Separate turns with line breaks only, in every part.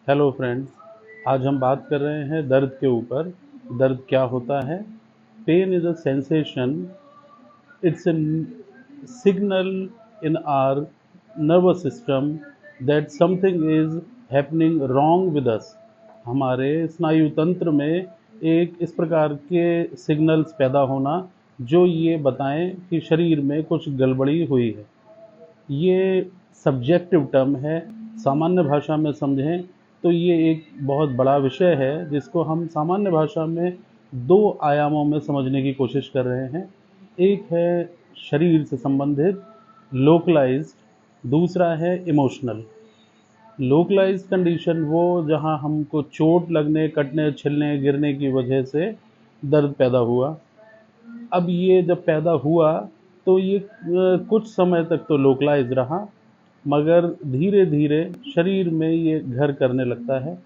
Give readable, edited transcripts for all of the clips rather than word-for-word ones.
Hello friends, आज हम बात कर रहे हैं दर्द के ऊपर। दर्द क्या होता है? Pain is a sensation, it's a signal in our nervous system that something is happening wrong with us। हमारे स्नायु तंत्र में एक इस प्रकार के सिग्नल्स पैदा होना जो ये बताएं कि शरीर में कुछ गड़बड़ी हुई है। ये सब्जेक्टिव टर्म है। सामान्य भाषा में समझें तो ये एक बहुत बड़ा विषय है जिसको हम सामान्य भाषा में दो आयामों में समझने की कोशिश कर रहे हैं। एक है शरीर से संबंधित लोकलाइज्ड, दूसरा है इमोशनल। लोकलाइज्ड कंडीशन वो जहाँ हमको चोट लगने, कटने, छिलने, गिरने की वजह से दर्द पैदा हुआ। अब ये जब पैदा हुआ तो ये कुछ समय तक तो लोकलाइज रहा, मगर धीरे धीरे शरीर में ये घर करने लगता है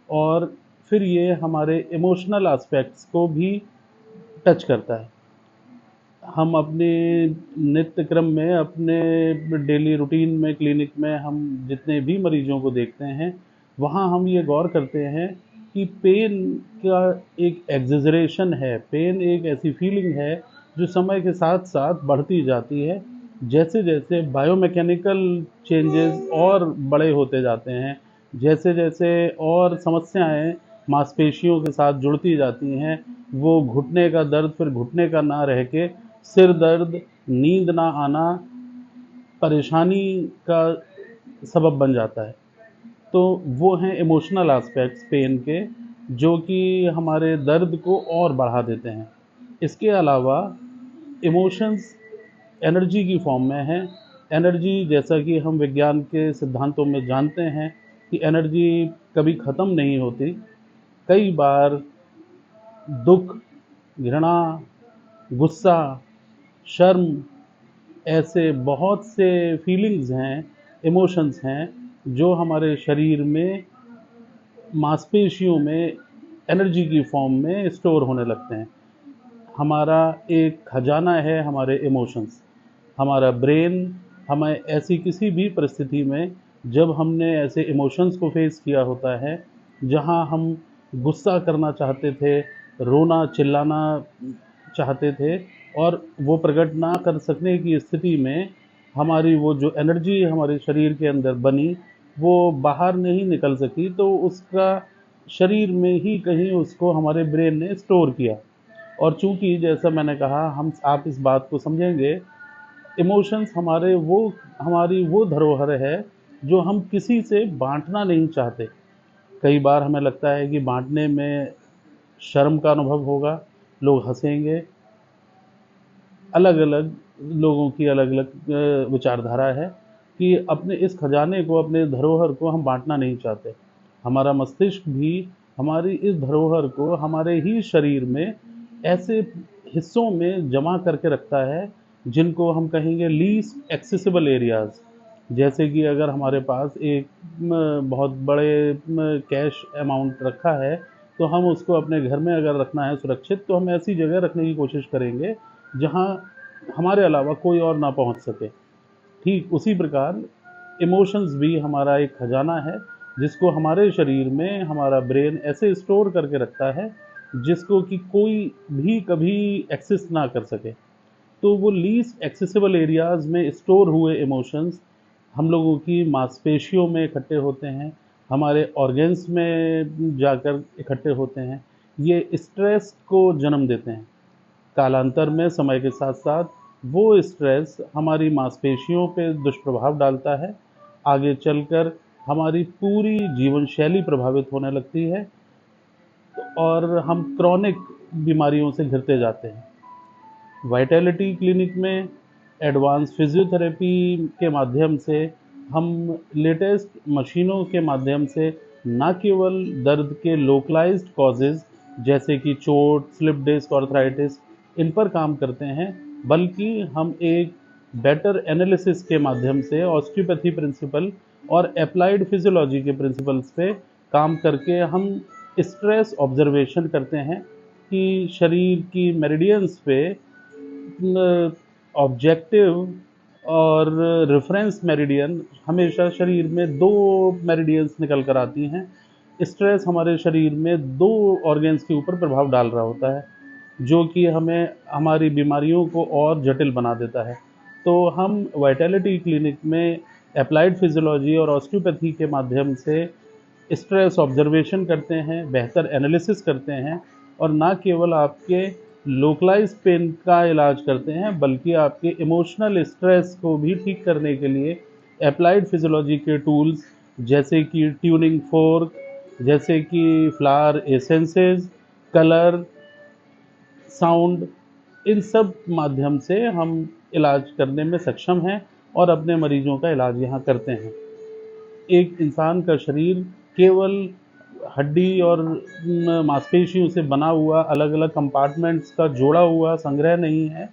और फिर ये हमारे इमोशनल एस्पेक्ट्स को भी टच करता है। हम अपने नित्य क्रम में, अपने डेली रूटीन में, क्लिनिक में हम जितने भी मरीजों को देखते हैं, वहाँ हम ये गौर करते हैं कि पेन का एक एग्जेजरेशन है। पेन एक ऐसी फीलिंग है जो समय के साथ साथ बढ़ती जाती है। जैसे जैसे बायोमैकेनिकल चेंजेस और बड़े होते जाते हैं, जैसे जैसे और समस्याएं मांसपेशियों के साथ जुड़ती जाती हैं, वो घुटने का दर्द फिर घुटने का ना रह के सिर दर्द, नींद ना आना, परेशानी का सबब बन जाता है। तो वो हैं इमोशनल एस्पेक्ट्स पेन के, जो कि हमारे दर्द को और बढ़ा देते हैं। इसके अलावा इमोशंस एनर्जी की फॉर्म में हैं। एनर्जी, जैसा कि हम विज्ञान के सिद्धांतों में जानते हैं कि एनर्जी कभी ख़त्म नहीं होती। कई बार दुख, घृणा, गुस्सा, शर्म, ऐसे बहुत से फीलिंग्स हैं, इमोशंस हैं, जो हमारे शरीर में मांसपेशियों में एनर्जी की फॉर्म में स्टोर होने लगते हैं। हमारा एक खजाना है हमारे इमोशंस। हमारा ब्रेन हमें ऐसी किसी भी परिस्थिति में, जब हमने ऐसे इमोशंस को फेस किया होता है, जहां हम गुस्सा करना चाहते थे, रोना चिल्लाना चाहते थे और वो प्रकट ना कर सकने की स्थिति में हमारी वो जो एनर्जी हमारे शरीर के अंदर बनी, वो बाहर नहीं निकल सकी, तो उसका शरीर में ही कहीं उसको हमारे ब्रेन ने स्टोर किया। और चूंकि जैसा मैंने कहा, हम आप इस बात को समझेंगे, इमोशंस हमारी वो धरोहर है जो हम किसी से बांटना नहीं चाहते। कई बार हमें लगता है कि बांटने में शर्म का अनुभव होगा, लोग हंसेंगे। अलग अलग लोगों की अलग अलग विचारधारा है कि अपने इस खजाने को, अपने धरोहर को हम बांटना नहीं चाहते। हमारा मस्तिष्क भी हमारी इस धरोहर को हमारे ही शरीर में ऐसे हिस्सों में जमा करके रखता है जिनको हम कहेंगे लीस्ट एक्सेसिबल एरियाज। जैसे कि अगर हमारे पास एक बहुत बड़े कैश अमाउंट रखा है, तो हम उसको अपने घर में अगर रखना है सुरक्षित, तो हम ऐसी जगह रखने की कोशिश करेंगे जहाँ हमारे अलावा कोई और ना पहुँच सके। ठीक उसी प्रकार इमोशंस भी हमारा एक खजाना है, जिसको हमारे शरीर में हमारा ब्रेन ऐसे स्टोर करके रखता है जिसको कि कोई भी कभी एक्सेस ना कर सके। तो वो लीस्ट एक्सेसिबल एरियाज में स्टोर हुए इमोशंस हम लोगों की मांसपेशियों में इकट्ठे होते हैं, हमारे ऑर्गन्स में जाकर इकट्ठे होते हैं। ये स्ट्रेस को जन्म देते हैं। कालांतर में समय के साथ साथ वो स्ट्रेस हमारी मांसपेशियों पे दुष्प्रभाव डालता है। आगे चलकर हमारी पूरी जीवन शैली प्रभावित होने लगती है और हम क्रॉनिक बीमारियों से घिरते जाते हैं। वाइटैलिटी क्लिनिक में एडवांस फिजियोथेरेपी के माध्यम से, हम लेटेस्ट मशीनों के माध्यम से न केवल दर्द के लोकलाइज्ड कॉजेज़ जैसे कि चोट, स्लिप डिस्क, आर्थराइटिस, इन पर काम करते हैं, बल्कि हम एक बेटर एनालिसिस के माध्यम से ऑस्टियोपैथी प्रिंसिपल और एप्लाइड फिजियोलॉजी के प्रिंसिपल्स पे काम करके हम स्ट्रेस ऑब्जर्वेशन करते हैं कि शरीर की मेरिडियंस पे ऑब्जेक्टिव और रेफरेंस मेरिडियन, हमेशा शरीर में दो मेरिडियंस निकल कर आती हैं। स्ट्रेस हमारे शरीर में 2 ऑर्गन्स के ऊपर प्रभाव डाल रहा होता है, जो कि हमें हमारी बीमारियों को और जटिल बना देता है। तो हम वाइटैलिटी क्लिनिक में एप्लाइड फिजियोलॉजी और ऑस्टियोपैथी के माध्यम से स्ट्रेस ऑब्जर्वेशन करते हैं, बेहतर एनालिसिस करते हैं और ना केवल आपके लोकलाइज़ पेन का इलाज करते हैं, बल्कि आपके इमोशनल स्ट्रेस को भी ठीक करने के लिए एप्लाइड फिजियोलॉजी के टूल्स जैसे कि ट्यूनिंग फोर्क, जैसे कि फ्लावर एसेंसेस, कलर, साउंड, इन सब माध्यम से हम इलाज करने में सक्षम हैं और अपने मरीजों का इलाज यहाँ करते हैं। एक इंसान का शरीर केवल हड्डी और मांसपेशियों से बना हुआ अलग-अलग कंपार्टमेंट्स का जोड़ा हुआ संग्रह नहीं है।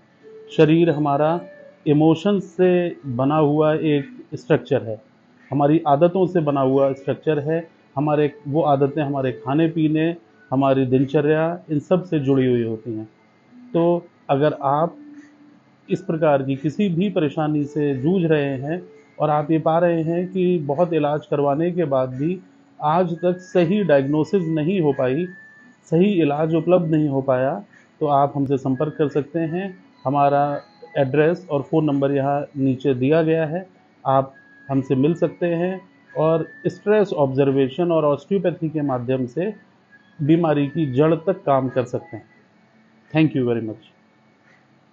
शरीर हमारा इमोशंस से बना हुआ एक स्ट्रक्चर है, हमारी आदतों से बना हुआ स्ट्रक्चर है। हमारे वो आदतें हमारे खाने-पीने, हमारी दिनचर्या, इन सब से जुड़ी हुई होती हैं। तो अगर आप इस प्रकार की किसी भी परेशानी से जूझ रहे हैं और आप ये पा रहे हैं कि बहुत इलाज करवाने के बाद भी आज तक सही डायग्नोसिस नहीं हो पाई, सही इलाज उपलब्ध नहीं हो पाया, तो आप हमसे संपर्क कर सकते हैं। हमारा एड्रेस और फ़ोन नंबर यहाँ नीचे दिया गया है। आप हमसे मिल सकते हैं और स्ट्रेस ऑब्ज़र्वेशन और ऑस्टियोपैथी के माध्यम से बीमारी की जड़ तक काम कर सकते हैं। Thank you very much.